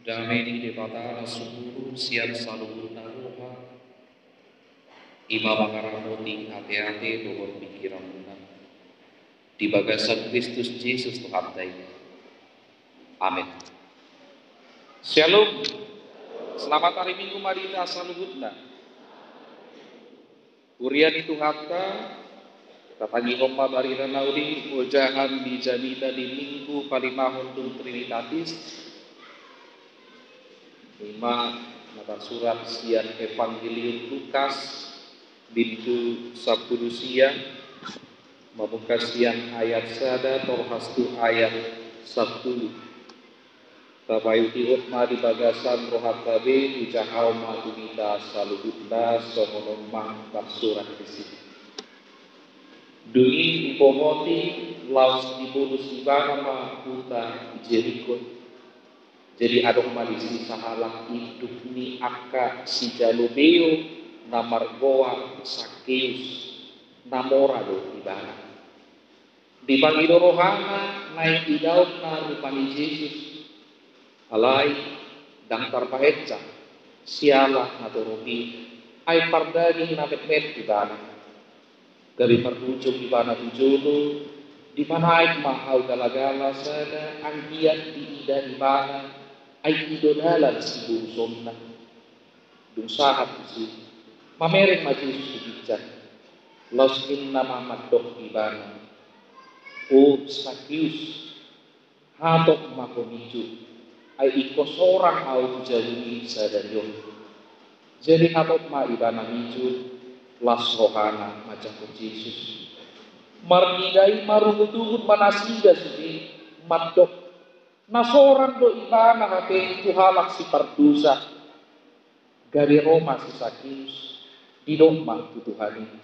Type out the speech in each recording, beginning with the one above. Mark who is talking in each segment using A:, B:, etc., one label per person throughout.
A: Damai di depata sungguh siar selalu taruha. Ima mangaramoti hati-hati dohor pikiran kita. Di bagasan Kristus Yesus Tuhan kita. Amin. Shalom. Selamat hari Minggu Marita Saluhutna. Urian itu hakta. Tatagi Oma Marita Naudi. Ujahan di Janita di Minggu Palimahun Tung Trinitatis. 5 mata surat sian Evangelium Lukas bintu 10 siang membuka siang ayat sada torhastu ayat 10 tabayu diutma di bagasan rohat tabe ujahau madunita salubutna somonomah surat isi dungi dipomoti laus dibulus ibana puta Jeriko. Jadi adong malisi sahalak hidup ni akka si jalubeo namargoa Sakeus namora do ibana. Di pangido rohana naik idaut na rupani Yesus alai dang tarpahetsa siala natorobi ay pardagi napet-met ibana. Dari perujung ibana tujulu di mana ay mahal galagala sada ang hiyan di ida ibana ay idodalan si bunsong na dunsahat si mamereng majus subijat los inna mamadok ibana o Sakeus hatok makomiju ay ikosorang au jalui sadaryo jadi hatok ma ibana miju las rohana macam Yesus marnidai marugutuhut manasida sudi madok nasoran do ibana hati itu halak si pardusa dari Roma si Sakeus di domba tu Tuhan ini.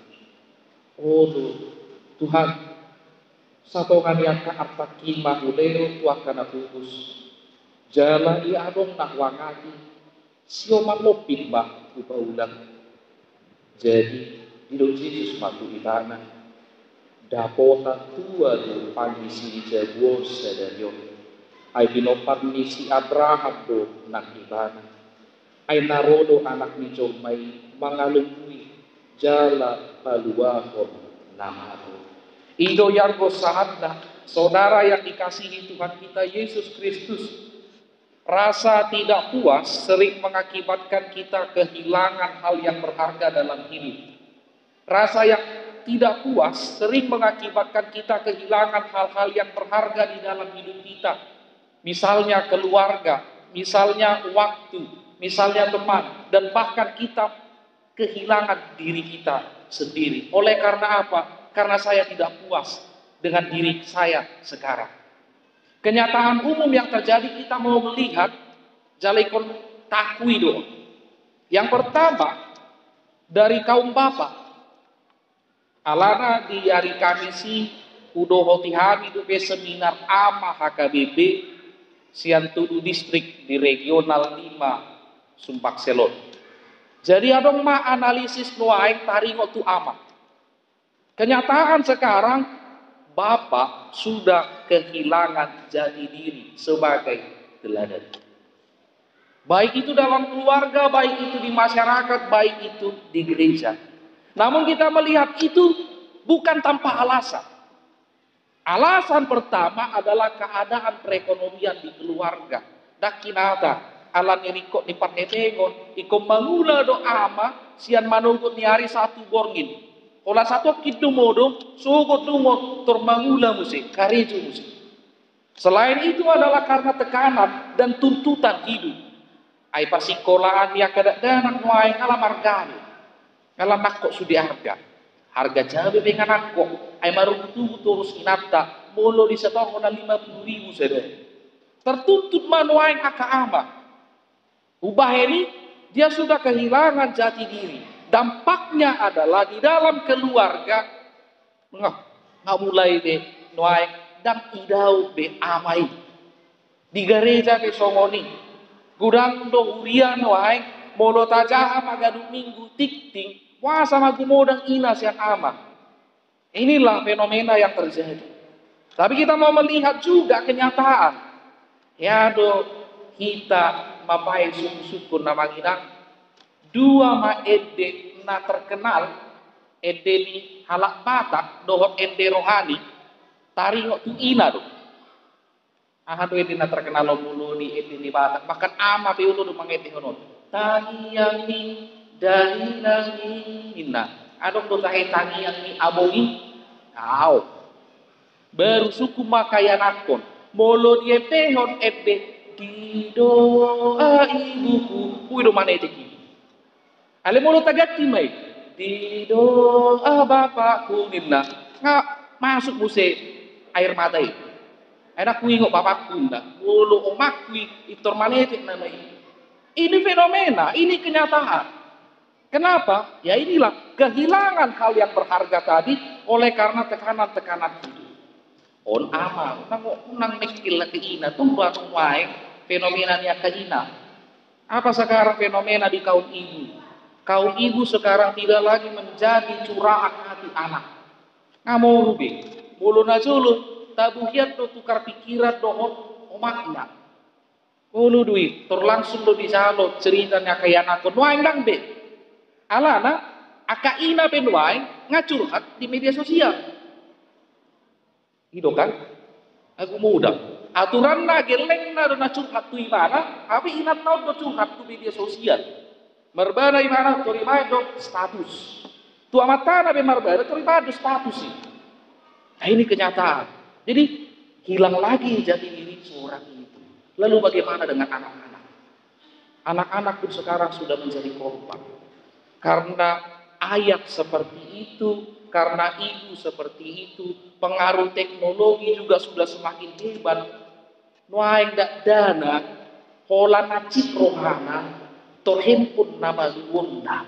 A: Oh Tuhan satongan yang ka artaki mahulero tuakana tukus jala ia adong nakwangati sio malopit bah upaulang jadi di do Yesus matu ibana dapota tua do pangisi jago sadaryo ay binopat ni si Abraham do nakibana ay narodo anak ni Jomay mangalungui jala paluahon namado ido yargo sahatna saudara yang dikasihi Tuhan kita Yesus Kristus. Rasa tidak puas sering mengakibatkan kita kehilangan hal yang berharga dalam hidup. Rasa yang tidak puas sering mengakibatkan kita kehilangan hal-hal yang berharga di dalam hidup kita. Misalnya keluarga, misalnya waktu, misalnya teman, dan bahkan kita kehilangan diri kita sendiri. Oleh karena apa? Karena saya tidak puas dengan diri saya sekarang. Kenyataan umum yang terjadi kita mau melihat jalikon takwi doang. Yang pertama dari kaum bapak alana di hari Kamisi udo hotihami do seminar ama HKBP Siantudu distrik di regional 5 Sumpak Selon. Jadi adong ma analisis nuaing taringo tu ama. Kenyataan sekarang bapak sudah kehilangan jati diri sebagai teladan. Baik itu dalam keluarga, baik itu di masyarakat, baik itu di gereja. Namun kita melihat itu bukan tanpa alasan. Alasan pertama adalah keadaan perekonomian di keluarga. Dakinata, alan nirikot ni panetengon, ikom mangula do ama, sian manungkut ni hari satu borngin. Ola satu kitu modo, sugot lumot tormangula musik, kareju musik. Selain itu adalah karena tekanan dan tuntutan hidup. Ay pasikolaan ya kadang-kadang nuai ngalam harganya. Ngalam nakok sudi harga. Harga cabai dengan nakok. Ay marugutu terus inata. Molo di setong na 50.000 saja. Tertuntut manuai akaama. Ubah ini dia sudah kehilangan jati diri. Dampaknya adalah di dalam keluarga nggak mulai be nuai dan idau be amai di gereja ke somoni gudang do urian nuai molo tajaha magadu minggu tik wah sama gumodang ina siang ama. Inilah fenomena yang terjadi. Tapi kita mau melihat juga kenyataan. Ya do kita mapai syukur nama kita dua ma ede na terkenal ede ni halak batak dohot ede rohani taringok tu ina do ahadu ede na terkenal mulu di ede ni batak bahkan ama pe ulu do mangete hono tangi yang ni dari nani ina adong do tahe tangi yang ni abongi au baru suku makayanakon molo dia tehon ede di doa ibuku do mana itu ale mulu tagati mai di doa bapakku ninna nggak masuk muse air mata itu enak kui ngok bapakku nda mulu omakku itor mana itu namanya ini fenomena ini kenyataan kenapa ya inilah kehilangan hal yang berharga tadi oleh karena tekanan-tekanan hidup on ama nang mikil ke ina tumbuh wae fenomena yang keina. Apa sekarang fenomena di kaum ibu? Kaum ibu sekarang tidak lagi menjadi curahan hati anak. Ngamu rubi, mulu najulu, tabuhiat do tukar pikiran dohot omakna. Mulu duit, terlangsung do bisalo ceritanya kayak anak nuaing dang be. Alana, akaina penuaing ngacurhat di media sosial. Itu kan? Aku mudah. Aturan na geleng na do na curhat tu imana, tapi inat tau do curhat tu media sosial. Marbana imana to rimai do status. Tu amatana be marbana to rimai do status sih. Nah ini kenyataan. Jadi hilang lagi jati diri seorang itu. Lalu bagaimana dengan anak-anak? Anak-anak pun sekarang sudah menjadi korban. Karena ayat seperti itu, karena ibu seperti itu, pengaruh teknologi juga sudah semakin hebat. Nuaing dak dana, hola nacip rohana, torhen pun nama luwunda.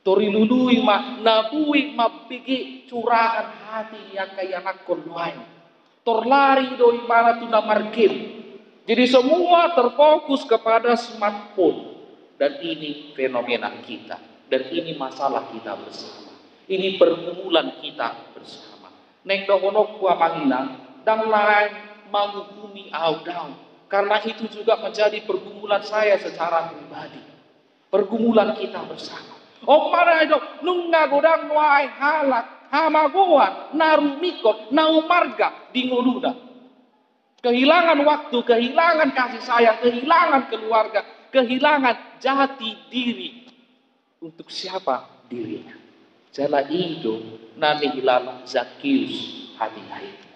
A: Tori lului ma nabui ma bigi curahan hati yang kaya nakon nuaing. Torlari doi mana tuna markim. Jadi semua terfokus kepada smartphone. Dan ini fenomena kita. Dan ini masalah kita bersama. Ini pergumulan kita bersama. Neng dohonok kuah manginang, dan lain menghukumi audau. Karena itu juga menjadi pergumulan saya secara pribadi. Pergumulan kita bersama. Oh mana itu nungga godang nuai halak hamagoan narumikot naumarga di ngoluda. Kehilangan waktu, kehilangan kasih sayang, kehilangan keluarga, kehilangan jati diri. Untuk siapa dirinya? Jala itu nani hilal Zakius hati-hati.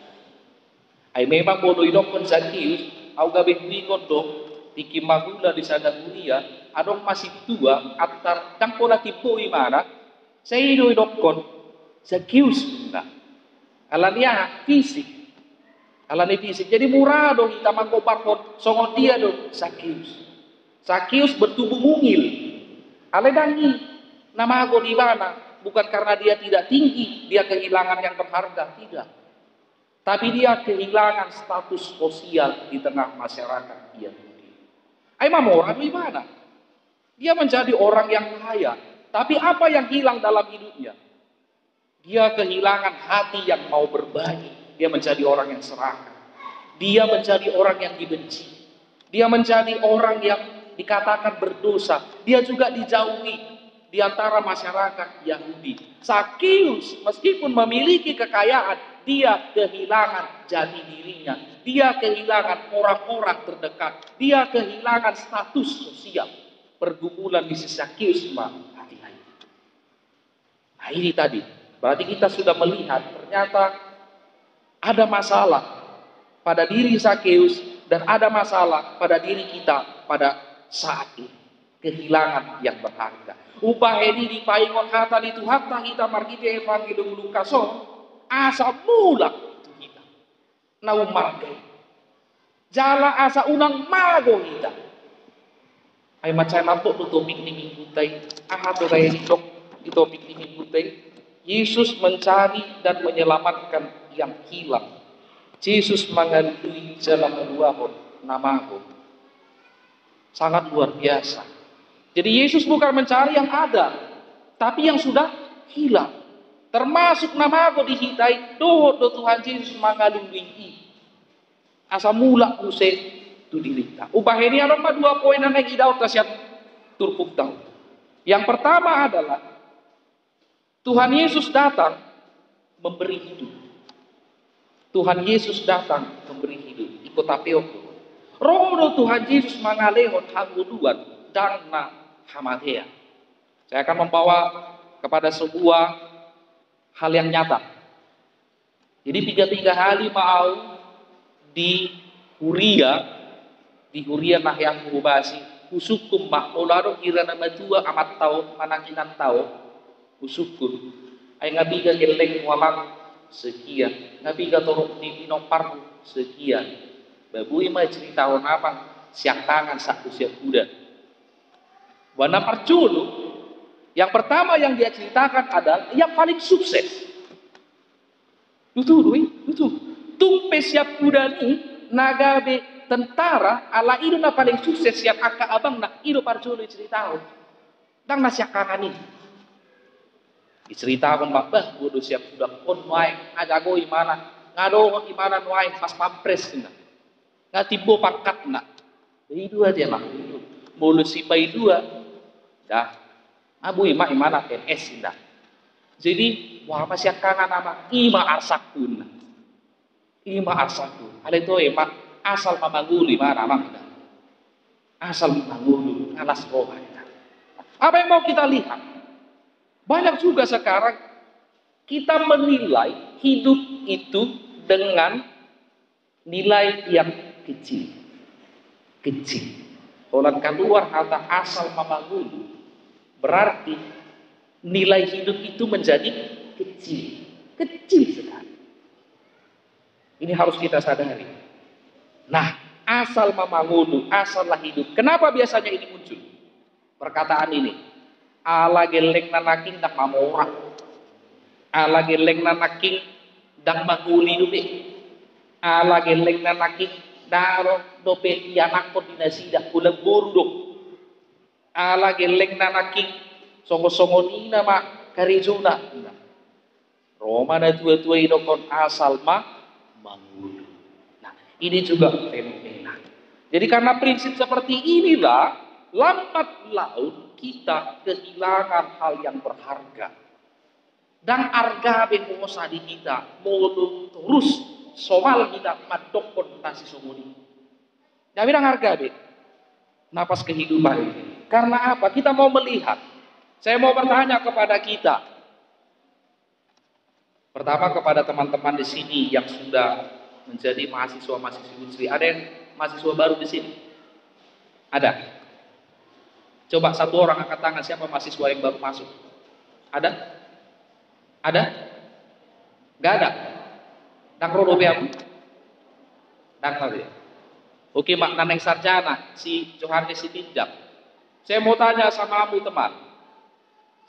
A: Ay memang bodoh idokon Zakius, au gabe bingon dong, tiki magula di sana dunia, adong masih tua, atar tangkola tipu imana, saya idokon Zakius, nah, alania fisik, alani fisik, jadi murah dong, kita mangkobarkon, songon dia dong, Zakius, Zakius bertubuh mungil, aledangi, nama aku di mana, bukan karena dia tidak tinggi, dia kehilangan yang berharga, tidak. Tapi dia kehilangan status sosial di tengah masyarakat dia. Imam orang di mana? Dia menjadi orang yang kaya. Tapi apa yang hilang dalam hidupnya? Dia kehilangan hati yang mau berbagi. Dia menjadi orang yang serakah. Dia menjadi orang yang dibenci. Dia menjadi orang yang dikatakan berdosa. Dia juga dijauhi di antara masyarakat Yahudi. Zakius meskipun memiliki kekayaan, dia kehilangan jati dirinya. Dia kehilangan orang-orang terdekat. Dia kehilangan status sosial. Pergumulan di Zakius hati-hati. Nah ini tadi. Berarti kita sudah melihat ternyata ada masalah pada diri Zakius dan ada masalah pada diri kita pada saat ini. Kehilangan yang berharga. Upah ini dipaingon kata di Tuhan kita markite evangelium Lukason. Asa mula itu kita. Nau margai. Jala asa unang mago kita. Ay macam apa tu topik ni minggu tay. Aha tu kaya dok di topik ni minggu tay. Yesus mencari dan menyelamatkan yang hilang. Yesus mengandui jalan kedua namaku. Sangat luar biasa. Jadi Yesus bukan mencari yang ada, tapi yang sudah hilang. Termasuk nama aku dihitai, doh Tuhan Yesus mengalungi. Asa mula use tu dilita. Ubah ini ada dua poin yang idau tasiat turpuk tahu. Yang pertama adalah Tuhan Yesus datang memberi hidup. Tuhan Yesus datang memberi hidup. Ikut apeoko. Romo Tuhan Yesus mangalehon hanguluan dan na hamatea. Saya akan membawa kepada sebuah hal yang nyata. Jadi tiga hari mau di Huria nah yang mengubasi usukum mak olaro kira nama tua amat tahu manakinan tahu usukum ay ngabiga geleng muamang sekian ngabiga torok di pinopar sekian babui mah cerita apa siak tangan sak usia kuda wana parculu yang pertama yang dia ceritakan adalah yang paling sukses betul tumpe siap kuda ni nagabe tentara ala itu na paling sukses siap akak abang nak itu parculu cerita dan nasiak kangen ini cerita mbak bah bodoh siap sudah pun wae ajago imana ngado imana wae pas pampres nggak tibo pangkat nak jadi dua dia mah mulu si pai dua dah abu imana PNS dah jadi wah apa siak kangen nama ima arsakun ada itu emak asal mamanguli mana makna asal mamangulu alas roha apa yang mau kita lihat banyak juga sekarang kita menilai hidup itu dengan nilai yang kecil orang keluar kata asal mamangulu berarti nilai hidup itu menjadi kecil sekali ini harus kita sadari. Nah, asal mamangulu, asallah hidup. Kenapa biasanya ini muncul? Perkataan ini. Ala geleng nanaking dak mamora. Ala geleng nanaking dak manguli dupe. Ala geleng nanaking daro dope yanak koordinasi dak ulang buru. Ala geleng nanaking songo-songo nina mak karizuna. Roma na tua-tua inokon asal mangulu. Ini juga fenomena. Jadi karena prinsip seperti inilah, lambat laun kita kehilangan hal yang berharga. Dan harga bengosa di kita, mulu terus soal kita madok kontasi somoni. Jadi bilang harga be, napas kehidupan ini. Karena apa? Kita mau melihat. Saya mau bertanya kepada kita. Pertama kepada teman-teman di sini yang sudah menjadi mahasiswa-mahasiswi Unsri. Ada yang mahasiswa baru di sini? Ada? Coba satu orang angkat tangan siapa mahasiswa yang baru masuk? Ada? Ada? Gak ada? Nang rodo beamu? Nang tadi. Oke, mak naneng sarjana si Johannes si Tinjak. Saya mau tanya sama kamu teman.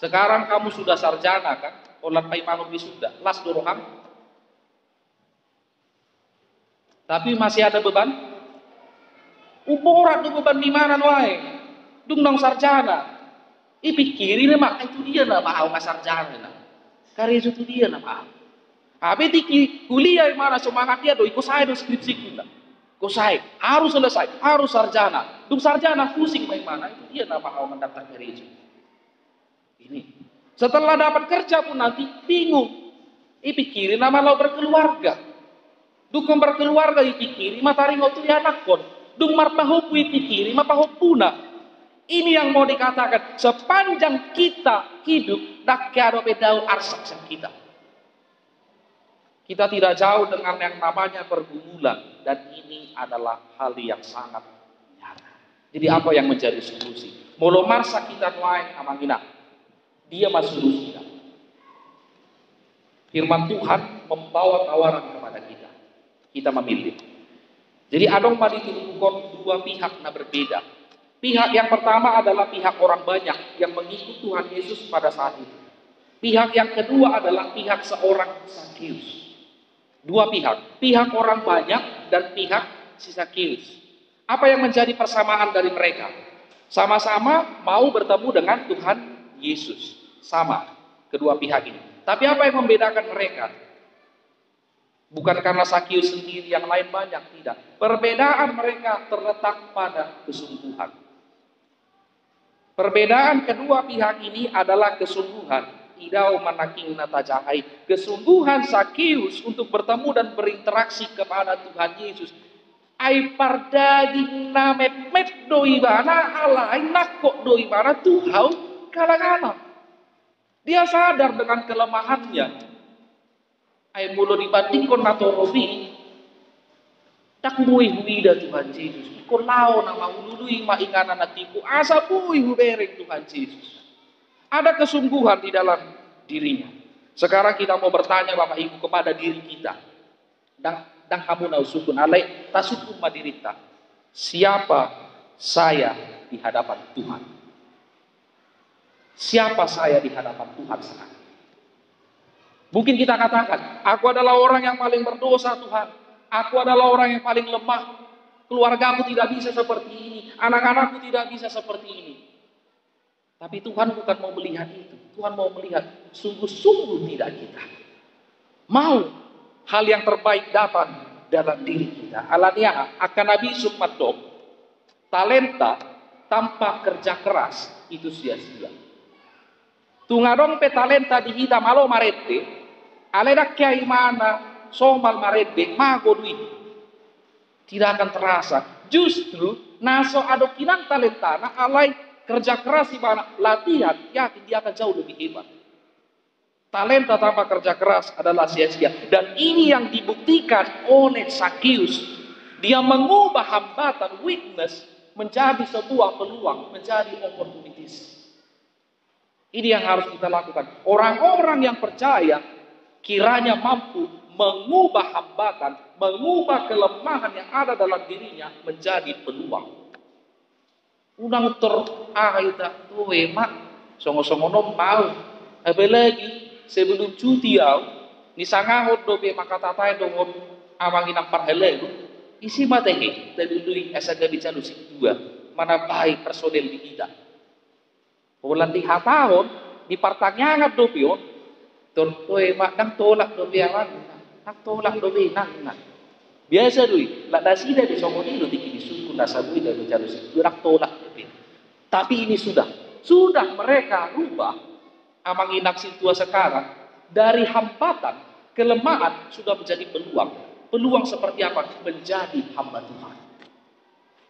A: Sekarang kamu sudah sarjana kan? Olat pai manuk wisuda. Las doroham. Tapi masih ada beban. Uporat tuh beban di mana wae. Dung nang sarjana. Pikirin mak itu dia nak mau sarjana nak. Karya itu dia nak mau. Tapi tiki kuliah mana semangat dia do ikut saya do skripsi kita. Kok saya harus selesai, harus sarjana. Dung sarjana pusing bagaimana itu dia nak mau mendaftar gereja. Ini. Setelah dapat kerja pun nanti bingung. Pikirin nama lo berkeluarga. Dukung berkeluarga dipikiri, matahari ngotu ya anak pun. Dung marpahopu dipikiri, mapahopuna. Ini yang mau dikatakan, sepanjang kita hidup, dak kado bedau arsak kita. Kita tidak jauh dengan yang namanya pergumulan, dan ini adalah hal yang sangat nyata. Jadi apa yang menjadi solusi? Molo marsa kita nuai amangina, dia masuk solusi. Firman Tuhan membawa tawaran kepada kita. Kita memilih. Jadi adong madi diukur dua pihak na berbeda. Pihak yang pertama adalah pihak orang banyak yang mengikut Tuhan Yesus pada saat itu. Pihak yang kedua adalah pihak seorang Sakeus. Dua pihak orang banyak dan pihak si Sakeus. Apa yang menjadi persamaan dari mereka? Sama-sama mau bertemu dengan Tuhan Yesus. Sama kedua pihak ini. Tapi apa yang membedakan mereka? Bukan karena Sakius sendiri, yang lain banyak, tidak. Perbedaan mereka terletak pada kesungguhan. Perbedaan kedua pihak ini adalah kesungguhan. Idau manaking natajahai. Kesungguhan Sakius untuk bertemu dan berinteraksi kepada Tuhan Yesus. Ai pardaging na met doi bana alai nakok doi bana tuhau kalangana. Dia sadar dengan kelemahannya. Ay mulo dibandingkan nato robi tak buih huida Tuhan Yesus. Iko lao na maulului maingana natiku asa buih hubereng Tuhan Yesus. Ada kesungguhan di dalam dirinya. Sekarang kita mau bertanya Bapak Ibu kepada diri kita. Dan kamu nausukun alai tasukun madirita. Siapa saya di hadapan Tuhan? Siapa saya di hadapan Tuhan sekarang? Mungkin kita katakan, aku adalah orang yang paling berdosa Tuhan. Aku adalah orang yang paling lemah. Keluargaku tidak bisa seperti ini. Anak-anakku tidak bisa seperti ini. Tapi Tuhan bukan mau melihat itu. Tuhan mau melihat sungguh-sungguh tidak kita mau hal yang terbaik datang dalam diri kita. Alania akan Nabi Sukmadok, talenta tanpa kerja keras itu sia-sia. Tungadong pe talenta di hita malo marete. Aledak kiai mana somal marede mago duit tidak akan terasa. Justru naso adokinan talenta na alai kerja keras di mana latihan, yakin dia akan jauh lebih hebat. Talenta tanpa kerja keras adalah sia-sia. Dan ini yang dibuktikan oleh Sakius. Dia mengubah hambatan weakness menjadi sebuah peluang, menjadi opportunities. Ini yang harus kita lakukan. Orang-orang yang percaya kiranya mampu mengubah hambatan, mengubah kelemahan yang ada dalam dirinya menjadi peluang. Unang terakhir tuh emak, songo-songo mau, apalagi sebelum cuti ni sangahot dobe makatatai dongon amangin ang parheleng, isi matehe tadului asaga bicalu dua mana baik personel di kita. Bulan di hatahon di partanyangat dobe on. Toy mak nang tolak do biaran nang tolak do nang biasa dui la dasida di songoni do tiki disuku nasabui dan bicara surak tolak do. Tapi ini sudah mereka rubah amang inak situa sekarang dari hambatan kelemahan sudah menjadi peluang seperti apa menjadi hamba Tuhan,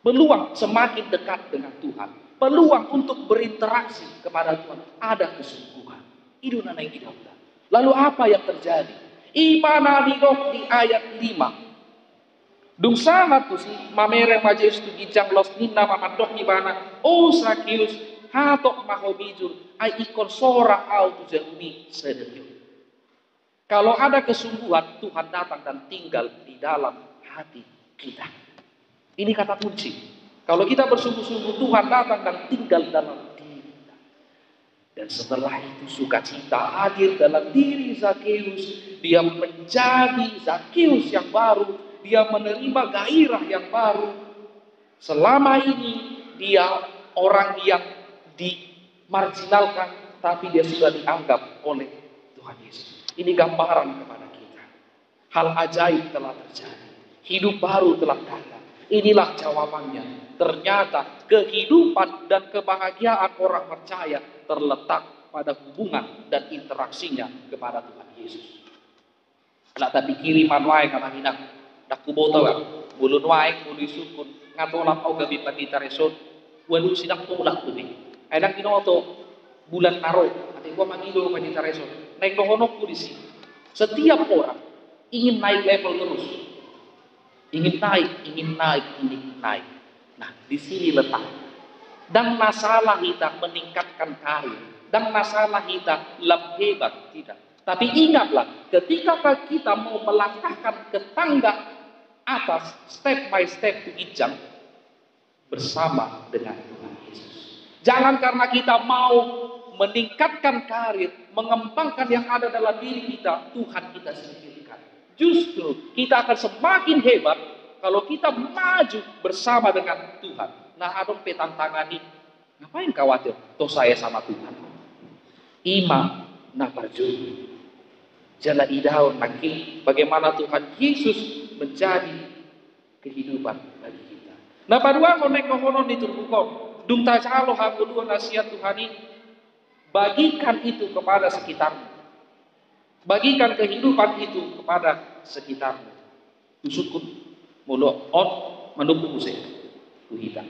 A: peluang semakin dekat dengan Tuhan, peluang untuk berinteraksi kepada Tuhan, ada kesungguhan itu nanai kita. Lalu apa yang terjadi? Imana di ayat 5. Dung sangat tu si mamere majes tu gijang los nina mamadok ni bana. Oh Sakius hatok mahobijur ai ikon sora au tu jerumi sedemikian. Kalau ada kesungguhan, Tuhan datang dan tinggal di dalam hati kita. Ini kata kunci. Kalau kita bersungguh-sungguh, Tuhan datang dan tinggal dalam diri kita. Dan setelah itu sukacita hadir dalam diri Sakius. Dia menjadi Sakius yang baru. Dia menerima gairah yang baru. Selama ini dia orang yang dimarginalkan, tapi dia sudah dianggap oleh Tuhan Yesus. Ini gambaran kepada kita. Hal ajaib telah terjadi. Hidup baru telah datang. Inilah jawabannya. Ternyata kehidupan dan kebahagiaan orang percaya terletak pada hubungan dan interaksinya kepada Tuhan Yesus. Lah tapi kiriman wae kana hinak. Dak kuboto wa. Bulun wae kudu sukun ngatolak au gabi pandita resot. Walu sidak tolak tuh. Anak kinoto bulan naro. Ati gua mangido pandita resot. Naik dohonok polisi. Setiap orang ingin naik level terus. Ingin naik. Nah, di sini letak. Dan masalah kita meningkatkan karir. Dan masalah kita lebih hebat. Tidak. Tapi ingatlah, ketika kita mau melangkahkan ke tangga atas, step by step to ijang, bersama dengan Tuhan Yesus. Jangan karena kita mau meningkatkan karir, mengembangkan yang ada dalam diri kita, Tuhan kita singkirkan. Justru kita akan semakin hebat kalau kita maju bersama dengan Tuhan. Nah, adong petang tangani, ngapain khawatir? Toh saya sama Tuhan. Ima na perju. Jala idaun nakil bagaimana Tuhan Yesus menjadi kehidupan bagi kita. Nah padua konek kohonon diturbukom. Dung tajalo hanguluan nasihat Tuhan ini. Bagikan itu kepada sekitarmu. Bagikan kehidupan itu kepada sekitarmu. Tusukun mulo on mendukung saya. Kuhita.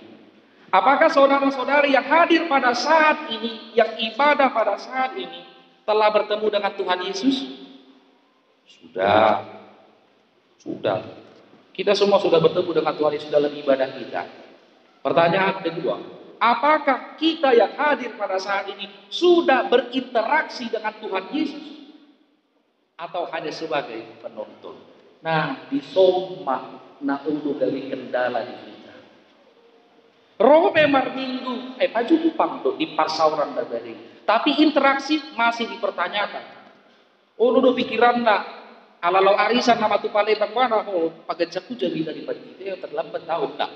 A: Apakah saudara-saudari yang hadir pada saat ini, yang ibadah pada saat ini, telah bertemu dengan Tuhan Yesus? Sudah. Kita semua sudah bertemu dengan Tuhan Yesus dalam ibadah kita. Pertanyaan kedua, apakah kita yang hadir pada saat ini sudah berinteraksi dengan Tuhan Yesus? Atau hanya sebagai penonton? Nah, di soma naudu dari kendala di kita. Robe marminggu, pajumpang do di pasauran dari. Tapi interaksi masih dipertanyakan. Do pikiran nak alalau arisan nama tu palembang mana pagajaku jadi dari pagi itu terlambat tahun tak.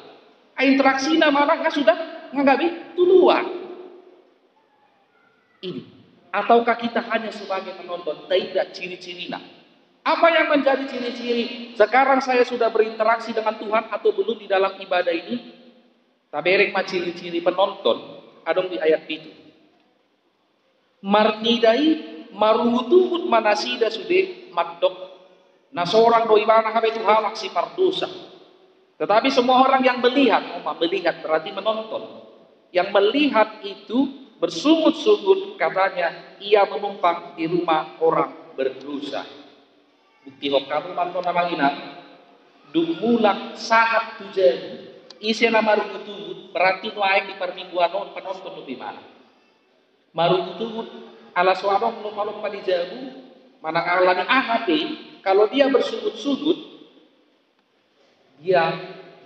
A: Interaksi nama orang sudah ngagabi tuluan. Ini ataukah kita hanya sebagai penonton? Tidak ciri-ciri nak. Apa yang menjadi ciri-ciri sekarang saya sudah berinteraksi dengan Tuhan atau belum di dalam ibadah ini? Taberek ma ciri-ciri penonton adong di ayat itu. Marnidai marutubut manasida sude madok. Nah seorang doi mana habe itu halak si pardosa. Tetapi semua orang yang melihat berarti menonton. Yang melihat itu bersungut-sungut katanya ia menumpang di rumah orang berdosa. Bukti hok kamu manton nama ina dumulak sahat tujuan. Isi nama marutubut berarti nuaik di permingguan penonton lebih mana. Marutubut ala suarong lumalong palijabu manang alani ahape kalau dia bersungut-sungut dia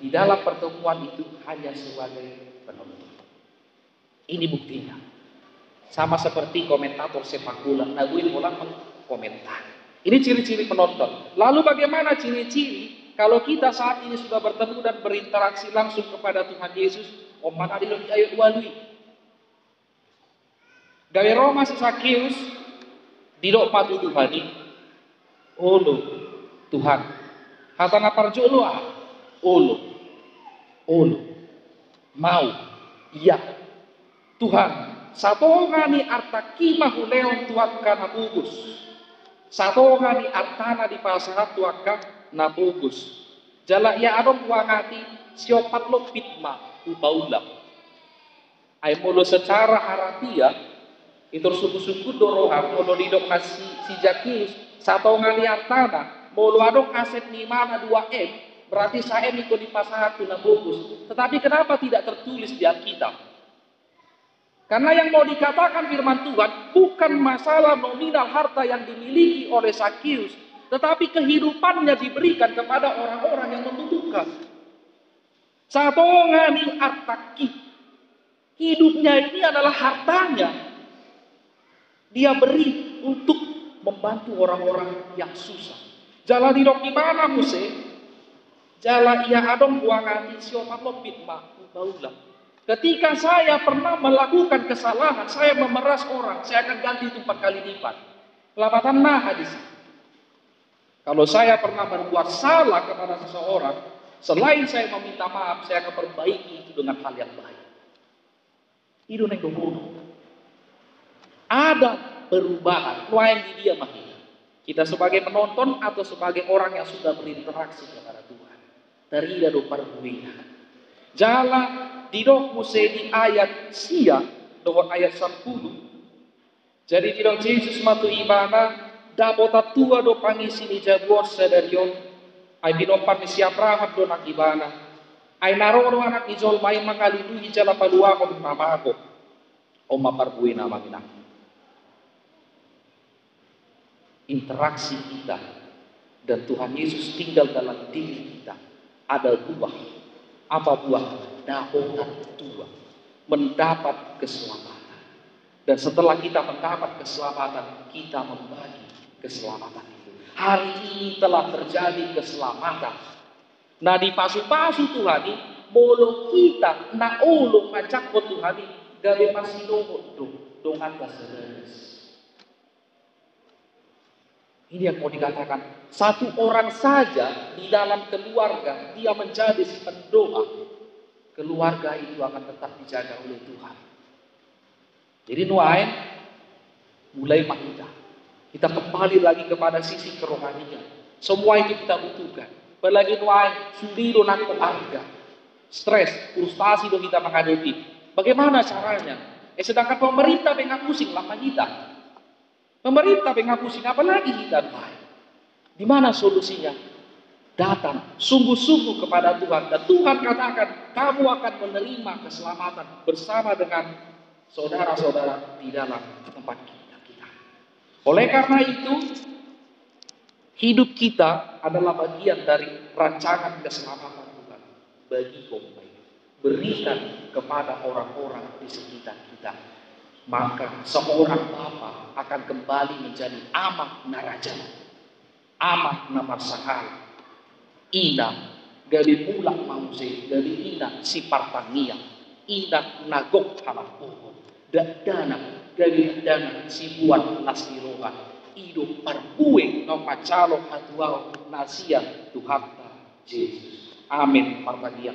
A: di dalam pertemuan itu hanya sebagai penonton. Ini buktinya. Sama seperti komentator sepak bola, naguin bola komentar. Ini ciri-ciri penonton. Lalu bagaimana ciri-ciri kalau kita saat ini sudah bertemu dan berinteraksi langsung kepada Tuhan Yesus? Mana di ayat walui. Gawe Roma Sakius di dok matu Tuhan ini. Olo Tuhan. Hatana parjolo Olo mau iya Tuhan satongani artaki mahuleon tuak kana bugus satongani artana di pasahat tuak na bugus jala ia adong wangati siopat lo pitma upaulam ay molo secara harafiah itu suku-suku dorohan molo didok nasi si Jakius satongani artana molo adong aset ni mana 2M berarti saya ikut di pasahat na bugus. Tetapi kenapa tidak tertulis di Alkitab? Karena yang mau dikatakan firman Tuhan bukan masalah nominal harta yang dimiliki oleh Sakius, tetapi kehidupannya diberikan kepada orang-orang yang membutuhkan. Satongani artaki. Hidupnya ini adalah hartanya. Dia beri untuk membantu orang-orang yang susah. Jalan di mana muse? Jala ia adong buangati siopat lopit ma baulah. Ketika saya pernah melakukan kesalahan, saya memeras orang, saya akan ganti itu 4 kali lipat. Lambatan nah hadis. Kalau saya pernah berbuat salah kepada seseorang, selain saya meminta maaf, saya akan perbaiki itu dengan hal yang baik. Itu neng dulu. Ada perubahan, lain di dia mahina. Kita sebagai penonton atau sebagai orang yang sudah berinteraksi kepada Tuhan. Dari do parbuina. Jala di dok museni ayat sia dohon ayat 10. Jadi di dok Yesus matu ibana dapo tatua do pangisi ni jabuor sedarion ay binompan ni si Abraham do nak ibana ay naroro anak ni Jol may mangaliduhi jala palua ko mama ako o maparbuina mamina. Interaksi kita dan Tuhan Yesus tinggal dalam diri kita. Ada buah. Apa buah? Dapat dua. Mendapat keselamatan. Dan setelah kita mendapat keselamatan, kita membagi keselamatan itu. Hari ini telah terjadi keselamatan. Nah di pasu-pasu Tuhan ini, molo kita na ulung macak ko Tuhan ini, gawe masih dongan kaseres. Ini yang mau dikatakan. Satu orang saja di dalam keluarga, dia menjadi si pendoa, keluarga itu akan tetap dijaga oleh Tuhan. Jadi nuain mulai kita. Kita kembali lagi kepada sisi kerohanian. Semua itu kita butuhkan. Apalagi nuain sudiro nak keluarga. Stres, frustasi itu kita menghadapi. Bagaimana caranya? Sedangkan pemerintah pengen pusing lama kita. Pemerintah pengen pusing, apalagi kita nuain. Di mana solusinya? Datang sungguh-sungguh kepada Tuhan. Dan Tuhan katakan, kamu akan menerima keselamatan bersama dengan saudara-saudara di dalam tempat kita. Oleh karena itu, hidup kita adalah bagian dari rancangan keselamatan Tuhan bagi kaum lain. Berikan kepada orang-orang di sekitar kita. Maka seorang bapa akan kembali menjadi amak naraja. Amak namarsahal. Ina dari pulang mause dari ina si partangia. Ina nagok halapoh. Dana dari dana si buat nasirohan. Hidup perbueng no pacalo hatuau nasia Tuhan Yesus. Amin. Partangia.